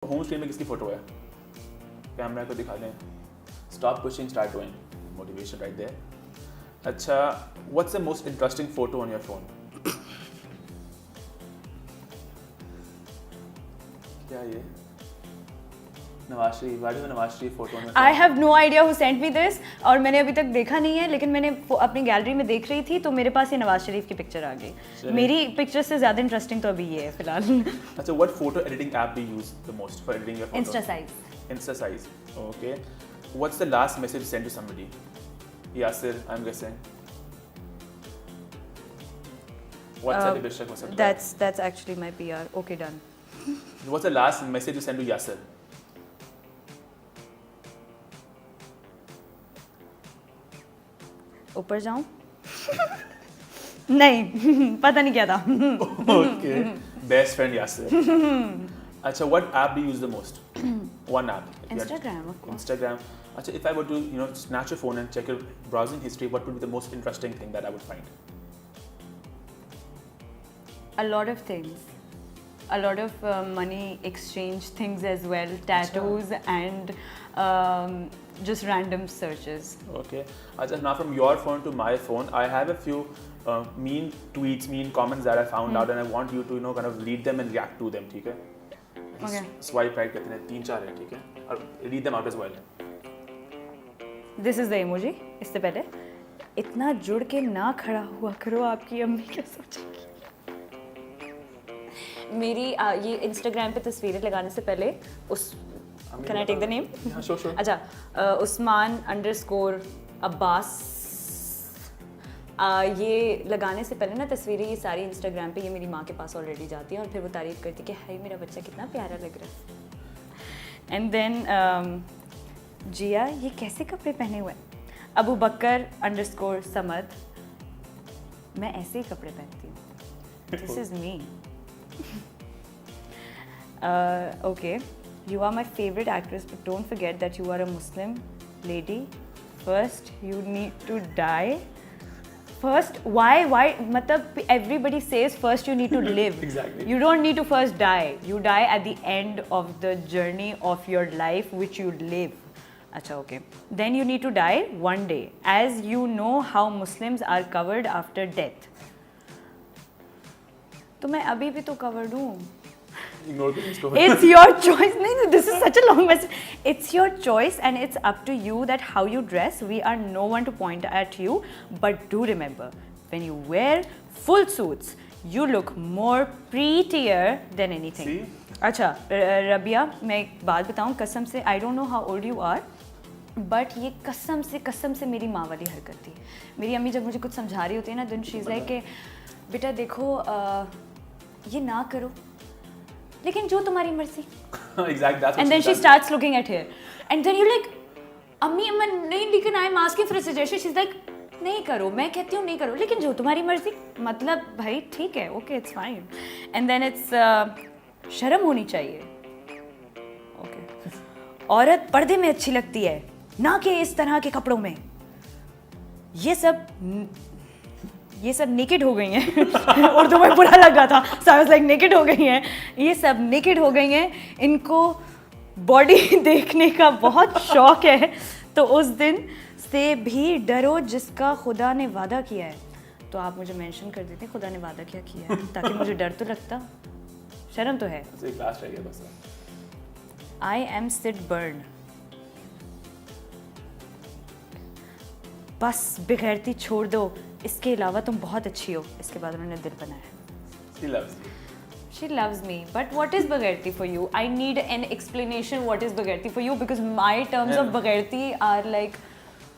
Home screen में किसकी photo है? कैमरा को दिखा दें. Stop pushing, start doing. Motivation right there. अच्छा, what's the most interesting photo on your phone? क्या ये? Nawaz Sharif. What is Nawaz Sharif photo on your phone? I have no idea who sent me this और मैंने अभी तक देखा नहीं है, लेकिन मैंने अपनी गैलरी में देख रही थी तो मेरे पास ये नवाज शरीफ की पिक्चर आ गई. मेरी पिक्चर से ज़्यादा इंटरेस्टिंग तो अभी ये है फिलहाल. अच्छा, what photo editing app do you use the most for editing your photos? InstaSize. InstaSize. Okay. What's the last message you sent to somebody? Yasir, I'm guessing. WhatsApp पे बेशक हो सकता है. That's actually my PR. Okay, done. What's the last message you sent to Yasir? ऊपर जाऊं? नहीं, पता नहीं क्या था. Okay. Best friend Yasir. अच्छा, what app do you use the most? One app. Instagram, of course. Instagram. अच्छा, if I were to, snatch your phone and check your browsing history, what would be the most interesting thing that I would find? A lot of things. A lot of money exchange things as well, tattoos and just random searches. Okay. Now from your phone to my phone, I have a few mean tweets, mean comments that I found out, and I want you to kind of read them and react to them. ठीक है? Okay. Swipe right करते हैं, 3-4 हैं, ठीक है? और read them out as well. This is the emoji. इससे पहले इतना जुड़ के ना खड़ा हुआ करो, आपकी अम्मी क्या सोचेगी. मेरी ये इंस्टाग्राम पे तस्वीरें लगाने से पहले उस Can I take the name? Yeah, sure. अच्छा, Usman_ अब्बास, ये लगाने से पहले ना तस्वीरें ये सारी इंस्टाग्राम पे ये मेरी माँ के पास ऑलरेडी जाती हैं और फिर वो तारीफ़ करती कि हाय मेरा बच्चा कितना प्यारा लग रहा है. एंड देन जिया, ये कैसे कपड़े पहने हुए हैं? अबू बकर _ समद, मैं ऐसे ही कपड़े पहनती हूँ. This is me. Okay. You are my favorite actress, but don't forget that you are a Muslim lady. First, you need to die. First, why? मतलब everybody says first you need to live. Exactly. You don't need to first die. You die at the end of the journey of your life which you live. अच्छा, okay. Then you need to die one day, as you know how Muslims are covered after death. तो मैं अभी भी तो covered हूँ. Ignore the Insta. It's your choice. No, this is such a long message. It's your choice and it's up to you that how you dress. We are no one to point at you. But do remember, when you wear full suits, you look more prettier than anything. See? अच्छा, रबिया, मैं एक बात बताऊँ कसम से, I don't know how old you are, but ये कसम से मेरी माँ वाली हरकत थी. मेरी अम्मी जब मुझे कुछ समझा रही होती है ना, then she's like कि बेटा देखो ये ना करो, लेकिन जो तुम्हारी मर्जी. Exactly. That's what And then she done. starts looking at her, and then you're like, अम्मी मैं नहीं, लेकिन I'm asking for a suggestion. She's like, नहीं करो. मैं कहती हूँ नहीं करो, लेकिन जो तुम्हारी मर्जी. मतलब भाई ठीक है, okay, it's fine. And then it's शर्म होनी चाहिए. Okay. औरत पर्दे में अच्छी लगती है, ना कि इस तरह के कपड़ों में. ये सब नेकेड हो गई हैं. उर्दू में बुरा लगा था, so I was like naked हो गई हैं. ये सब नेकेड हो गई हैं. इनको बॉडी देखने का बहुत शौक है. तो उस दिन से भी डरो जिसका खुदा ने वादा किया है. तो आप मुझे मेंशन कर देते खुदा ने वादा क्या किया है, ताकि मुझे डर तो लगता. शर्म तो है. एक लास्ट रह गया बस. I am Sid Burn. बस बेगैरती छोड़ दो, इसके अलावा तुम बहुत अच्छी हो. इसके बाद उन्होंने दिल बनाया. She loves you. She loves me, but what is baghairti for you? I need an explanation what is baghairti for you, because my terms of baghairti are like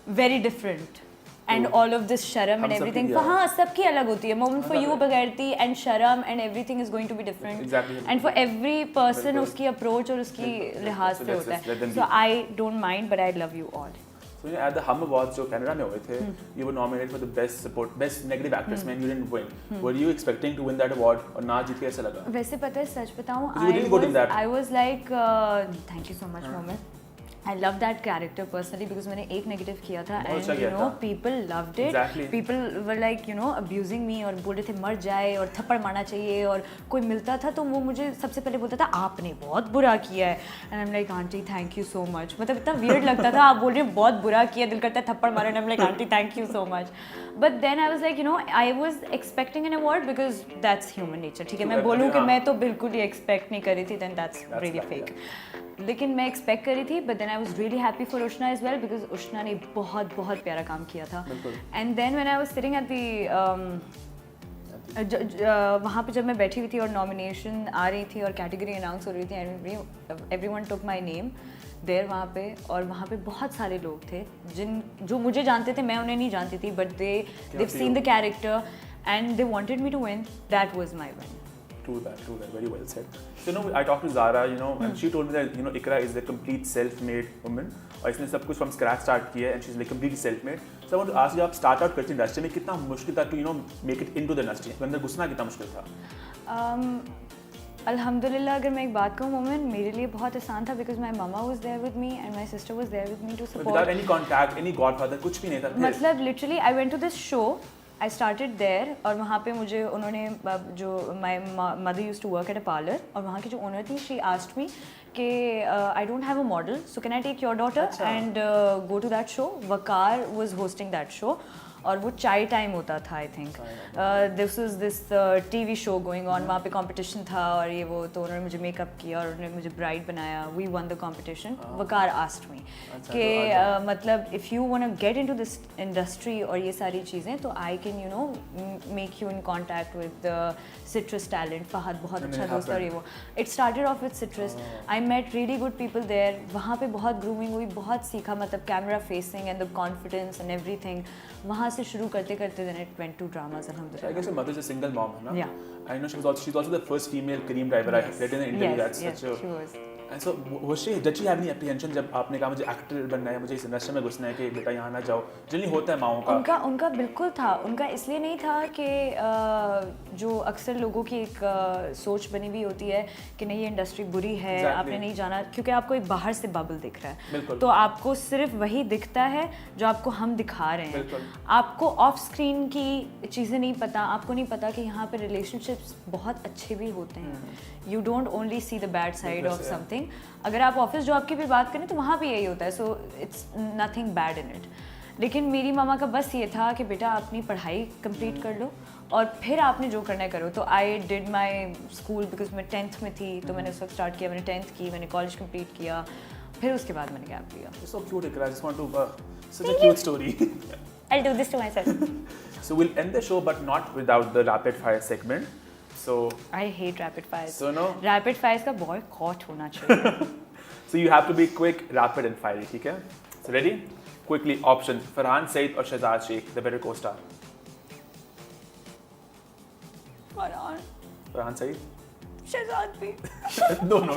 very different. And all of this sharam and everything. हाँ, सबकी अलग होती है. Moment for you baghairti and sharam and everything is going to be different. Exactly. And for every person उसकी approach और उसकी लिहाज से होता है. So I don't mind, but I love you all. So at the Hum Awards जो Canada में हुए थे, you were nominated for the best negative actress, man. You didn't win. Were you expecting to win that award और ना जीत के ऐसा लगा? वैसे पता है सच बताऊँ, You didn't go to that. I was like, thank you so much, Mohammed. I love that character personally because मैंने एक नेगेटिव किया था बहुत अच्छा and किया you know था। people loved it. Exactly. People were like you know abusing me और बोल रहे थे मर जाए और थप्पड़ मारना चाहिए और कोई मिलता था तो वो मुझे सबसे पहले बोलता था आपने बहुत बुरा किया है and I'm like aunty thank you so much मतलब इतना weird लगता था आप बोल रहे हैं बहुत बुरा किया दिल करता है थप्पड़ मारे and I'm like aunty thank you so much but then I was like you know I was expecting an award because that's human nature ठीक है मैं बोलूँ कि मैं तो बिल्कुल ही expect नहीं कर रही थी then that's really fake लेकिन मैं एक्सपेक्ट करी थी but then I was really happy for Ushna as well because Ushna ने बहुत बहुत प्यारा काम किया था and then when I was sitting at the वहाँ पे जब मैं बैठी हुई थी और नॉमिनेशन आ रही थी और कैटेगरी अनाउंस हो रही थी and everyone took my name there वहाँ पे और वहाँ पे बहुत सारे लोग थे जो मुझे जानते थे मैं उन्हें नहीं जानती थी but they've seen the character and they wanted me to win that was my win. True that, very well said. So, you know, I talked to Zara, you know, and she told me that, you know, Ikra is a complete self-made woman. और इसने सब कुछ from scratch start किया है and she's like completely self-made. So, I want to ask you, आप start out करते industry में कितना मुश्किल था to, you know, make it into the industry? अंदर घुसना कितना मुश्किल था? अल्हम्दुलिल्लाह अगर मैं एक बात कहूँ मोमेन मेरे लिए बहुत आसान था because my mama was there with me and my sister was there with me too Without support any contact, any godfather, कुछ भी नहीं था फिर? मतलब literally I went to this show I started there और वहाँ पे मुझे उन्होंने जो my mother use to work at a parlour और वहाँ की जो ओनर थी शी आस्क्ड मी कि I don't have a model so can I take your daughter and go to that show Waqar was hosting that show और वो chai time होता था I think this is this TV show going on वहाँ पे competition था और ये वो तो उन्होंने मुझे मेकअप किया और उन्होंने मुझे ब्राइड बनाया we won the competition Waqar asked me कि मतलब if you want to get into this industry और ये सारी चीज़ें तो I can you know make you in contact with Citrus Talent Fahad बहुत अच्छा दोस्त और ये वो it started off with Citrus I met really good people there वहाँ पे बहुत ग्रूमिंग हुई बहुत सीखा मतलब camera facing and the confidence and everything वहाँ से शुरू करते करते then it went to dramas alhamdulillah. I guess your mother's a single mom, है ना? Yeah. I know she's also the first female Kareem driver I read in the interview. Yes, That's yes, such a. she was. And so did she have any apprehension जब आपने कहा मुझे actor बनना है मुझे इस इंडस्ट्री में घुसना है कि बेटा यहाँ ना जाओ जनरली होता है माओं का उनका बिल्कुल था उनका इसलिए नहीं था कि जो अक्सर लोगों की एक सोच बनी हुई होती है कि नहीं ये इंडस्ट्री बुरी है Exactly. आपने नहीं जाना क्योंकि आपको एक बाहर से बबल दिख रहा है बिल्कुल। तो आपको सिर्फ वही दिखता है जो आपको हम दिखा रहे हैं बिल्कुल। आपको ऑफ स्क्रीन की चीज़ें नहीं पता आपको नहीं पता कि यहाँ पे रिलेशनशिप्स बहुत अच्छे भी होते हैं you don't only see the bad side of something अगर आप ऑफिस जॉब की भी बात करें तो वहाँ भी यही होता है so it's nothing bad in it लेकिन मेरी मामा का बस ये था कि बेटा अपनी पढ़ाई कंप्लीट कर लो और फिर आपने जो करना है करो तो I did my school because मैं 10th में थी तो मैंने उस वक्त स्टार्ट किया मैंने 10th की मैंने कॉलेज कंप्लीट किया फिर उसके बाद मैंने गैप लिया so cute Ikra I just want to such a cute story I'll do this to myself so we'll end the show but not without the rapid fire segment so I hate rapid fires so no rapid fires का boycott होना चाहिए so you have to be quick rapid and fiery ठीक है so ready quickly options Farhan Saeed और Shahzad Sheikh the better co-star Farhan Farhan Saeed Shahzad भी no